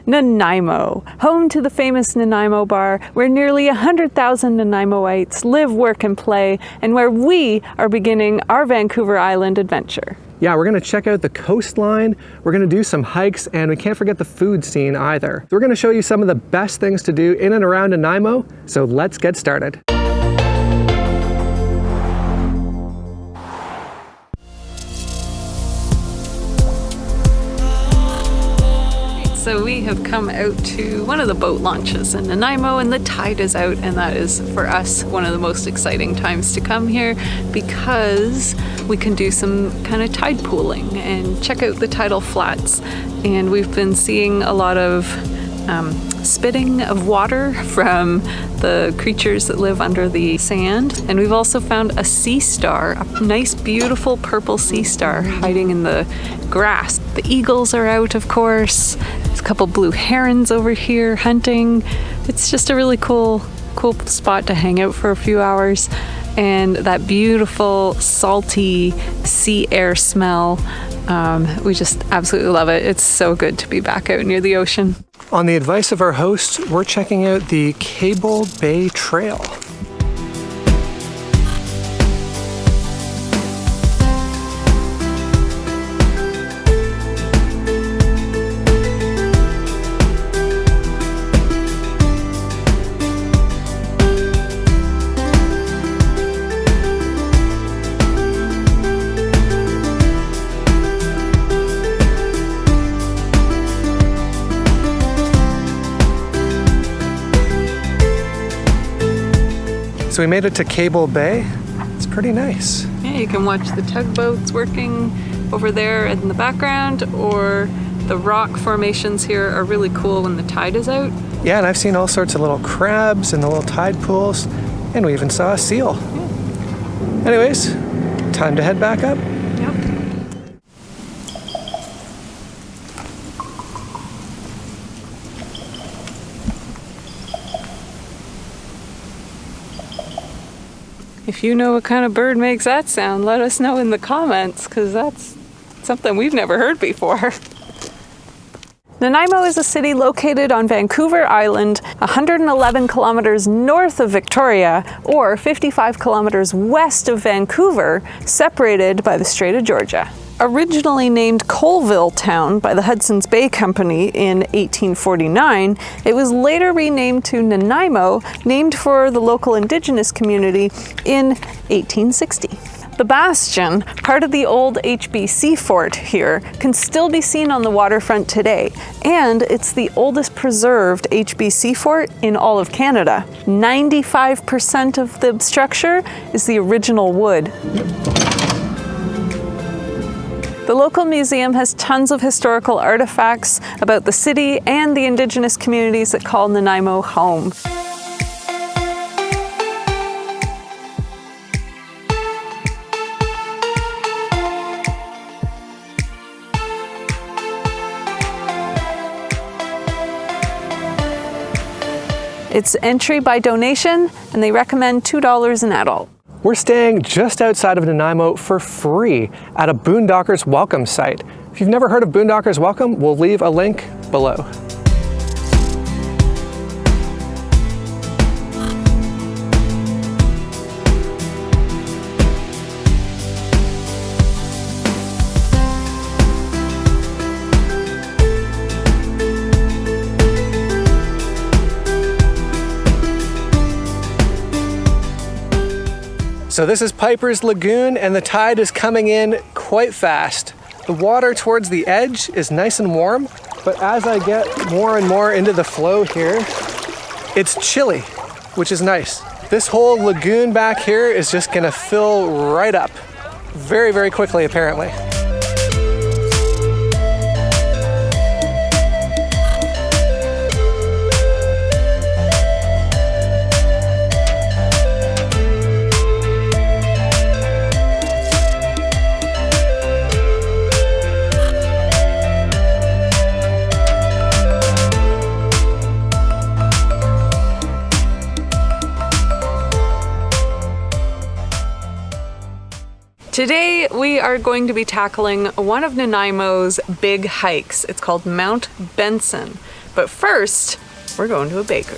Nanaimo, home to the famous Nanaimo bar, where nearly 100,000 Nanaimoites live, work, and play, and where we are beginning our Vancouver Island adventure. Yeah, we're gonna check out the coastline, we're gonna do some hikes, and we can't forget the food scene either. So we're gonna show you some of the best things to do in and around Nanaimo, so let's get started. So we have come out to one of the boat launches in Nanaimo, and the tide is out, and that is for us one of the most exciting times to come here because we can do some kind of tide pooling and check out the tidal flats. And we've been seeing a lot of spitting of water from the creatures that live under the sand. And we've also found a sea star, a nice beautiful purple sea star hiding in the grass. The eagles are out, of course. There's a couple blue herons over here hunting. It's just a really cool spot to hang out for a few hours. And that beautiful salty sea air smell, we just absolutely love it. It's so good to be back out near the ocean. On the advice of our host, we're checking out the Cable Bay Trail. So we made it to Cable Bay. It's pretty nice. Yeah, you can watch the tugboats working over there in the background, or the rock formations here are really cool when the tide is out. Yeah, and I've seen all sorts of little crabs in the little tide pools, and we even saw a seal. Yeah. Anyways, time to head back up. Yep. If you know what kind of bird makes that sound, let us know in the comments, because that's something we've never heard before. Nanaimo is a city located on Vancouver Island, 111 kilometers north of Victoria, or 55 kilometers west of Vancouver, separated by the Strait of Georgia. Originally named Colville Town by the Hudson's Bay Company in 1849, it was later renamed to Nanaimo, named for the local indigenous community, in 1860. The Bastion, part of the old HBC fort here, can still be seen on the waterfront today, and it's the oldest preserved HBC fort in all of Canada. 95% of the structure is the original wood. The local museum has tons of historical artifacts about the city and the indigenous communities that call Nanaimo home. It's entry by donation, and they recommend $2 an adult. We're staying just outside of Nanaimo for free at a Boondockers Welcome site. If you've never heard of Boondockers Welcome, we'll leave a link below. So this is Piper's Lagoon, and the tide is coming in quite fast. The water towards the edge is nice and warm, but as I get more and more into the flow here, it's chilly, which is nice. This whole lagoon back here is just gonna fill right up very, very quickly, apparently. Today we are going to be tackling one of Nanaimo's big hikes. It's called Mount Benson. But first, we're going to a bakery.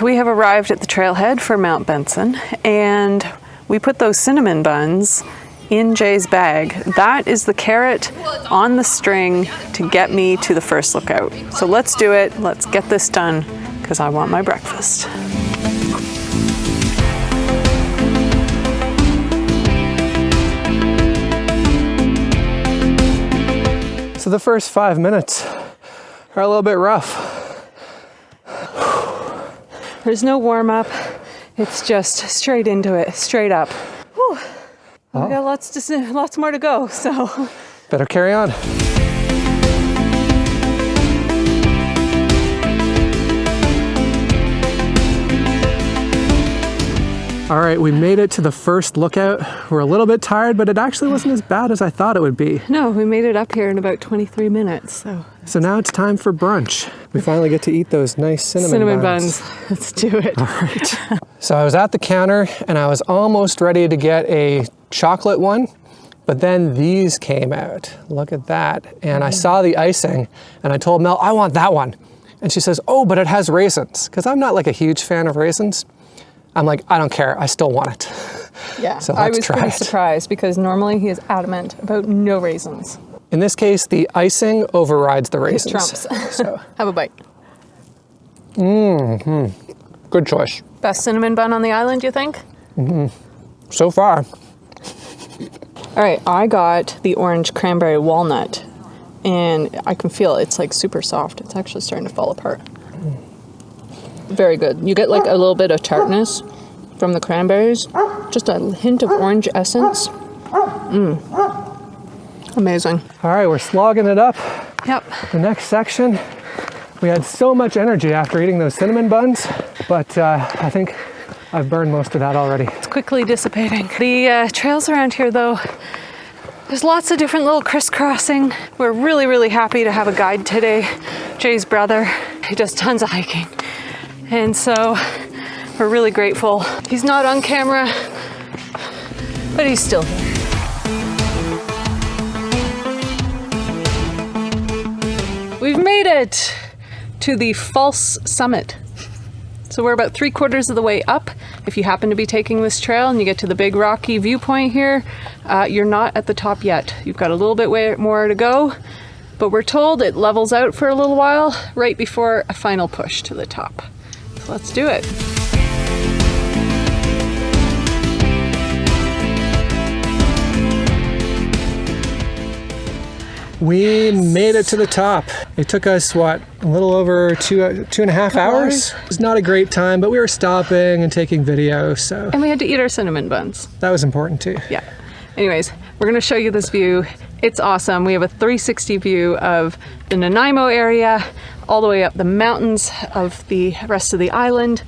We have arrived at the trailhead for Mount Benson, and we put those cinnamon buns in Jay's bag. That is the carrot on the string to get me to the first lookout. So let's do it. Let's get this done because I want my breakfast. So the first 5 minutes are a little bit rough. There's no warm up. It's just straight into it, straight up. Whew. We got lots more to go, so. Better carry on. All right, we made it to the first lookout. We're a little bit tired, but it actually wasn't as bad as I thought it would be. No, we made it up here in about 23 minutes, So now it's time for brunch. We finally get to eat those nice cinnamon buns. Let's do it. All right. So I was at the counter and I was almost ready to get a chocolate one, but then these came out. Look at that. And I saw the icing and I told Mel, I want that one. And she says, oh, but it has raisins. Because I'm not like a huge fan of raisins. I'm like, I don't care, I still want it. Yeah, so I was pretty surprised because normally he is adamant about no raisins. In this case, the icing overrides the raisins. It trumps. So. Have a bite. Good choice. Best cinnamon bun on the island, you think? So far. All right, I got the orange cranberry walnut and I can feel it's like super soft. It's actually starting to fall apart. Very good. You get like a little bit of tartness from the cranberries, just a hint of orange essence. Amazing. All right, we're slogging it up. Yep. The next section, we had so much energy after eating those cinnamon buns, but I think I've burned most of that already. It's quickly dissipating. The trails around here though, there's lots of different little crisscrossing. We're really, really happy to have a guide today. Jay's brother, he does tons of hiking. And so we're really grateful. He's not on camera, but he's still here. We've made it to the false summit. So we're about 3/4 of the way up. If you happen to be taking this trail and you get to the big rocky viewpoint here, you're not at the top yet. You've got a little bit more to go, but we're told it levels out for a little while right before a final push to the top. So let's do it. We made it to the top. It took us, what, a little over two and a half hours? It was not a great time, but we were stopping and taking video, so. And we had to eat our cinnamon buns. That was important too. Yeah. Anyways, we're gonna show you this view. It's awesome. We have a 360 view of the Nanaimo area, all the way up the mountains of the rest of the island,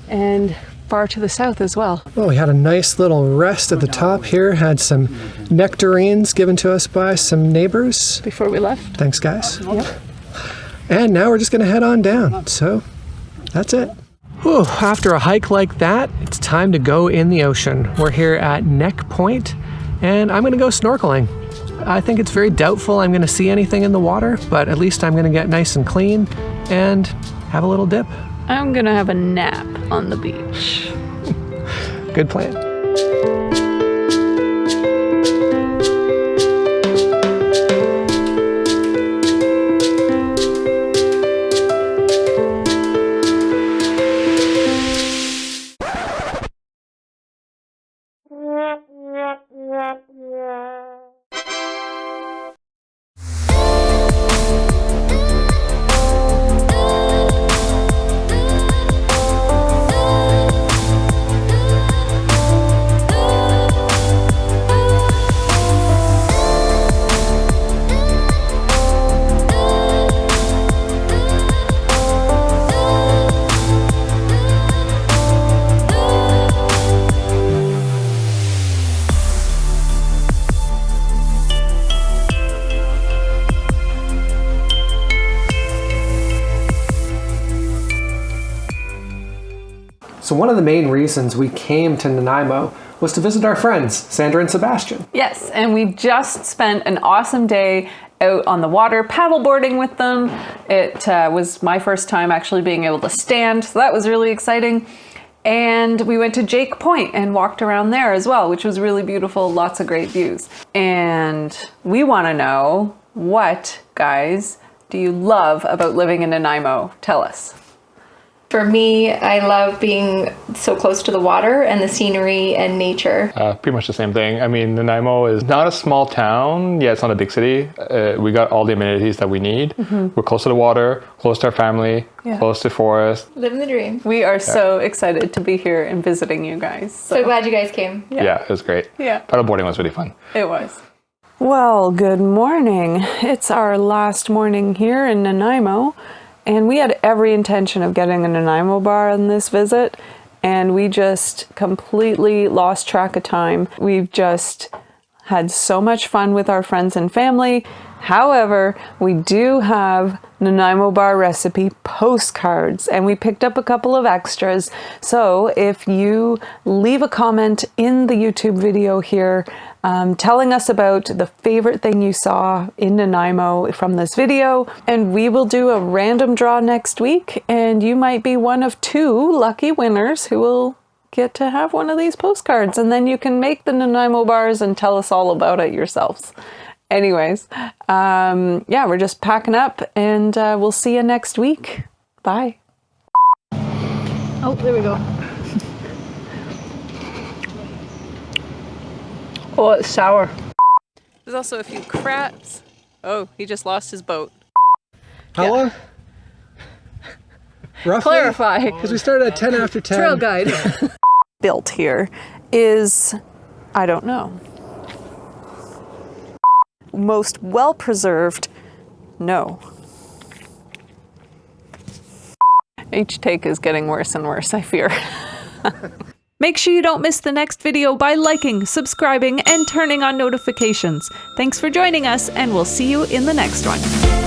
and far to the south as well. Well, we had a nice little rest at the top here, had some nectarines given to us by some neighbors. Before we left. Thanks, guys. Yep. And now we're just gonna head on down, so that's it. Whew, after a hike like that, it's time to go in the ocean. We're here at Neck Point, and I'm gonna go snorkeling. I think it's very doubtful I'm gonna see anything in the water, but at least I'm gonna get nice and clean and have a little dip. I'm gonna have a nap on the beach. Good plan. So one of the main reasons we came to Nanaimo was to visit our friends, Sandra and Sebastian. Yes, and we just spent an awesome day out on the water paddleboarding with them. It was my first time actually being able to stand, so that was really exciting. And we went to Jake Point and walked around there as well, which was really beautiful, lots of great views. And we want to know, what, guys, do you love about living in Nanaimo? Tell us. For me, I love being so close to the water and the scenery and nature. Pretty much the same thing. I mean, Nanaimo is not a small town. Yeah, it's not a big city. We got all the amenities that we need. We're close to the water, close to our family, close to forest. Living the dream. We are so excited to be here and visiting you guys. So glad you guys came. Yeah, it was great. Yeah. Paddleboarding was really fun. It was. Well, good morning. It's our last morning here in Nanaimo. And we had every intention of getting a Nanaimo bar on this visit, and we just completely lost track of time. We've just had so much fun with our friends and family. However, we do have Nanaimo bar recipe postcards, and we picked up a couple of extras. So if you leave a comment in the YouTube video here telling us about the favorite thing you saw in Nanaimo from this video, and we will do a random draw next week, and you might be one of 2 lucky winners who will get to have one of these postcards, and then you can make the Nanaimo bars and tell us all about it yourselves. Anyways, yeah, we're just packing up, and we'll see you next week. Bye. Oh, there we go. Oh, it's sour. There's also a few crabs. Oh, he just lost his boat. How long? Roughly? Clarify. Because we started at 10 after 10. Trail guide. Built here is, I don't know. Most well preserved, no. Each take is getting worse and worse, I fear. Make sure you don't miss the next video by liking, subscribing, and turning on notifications. Thanks for joining us, and we'll see you in the next one.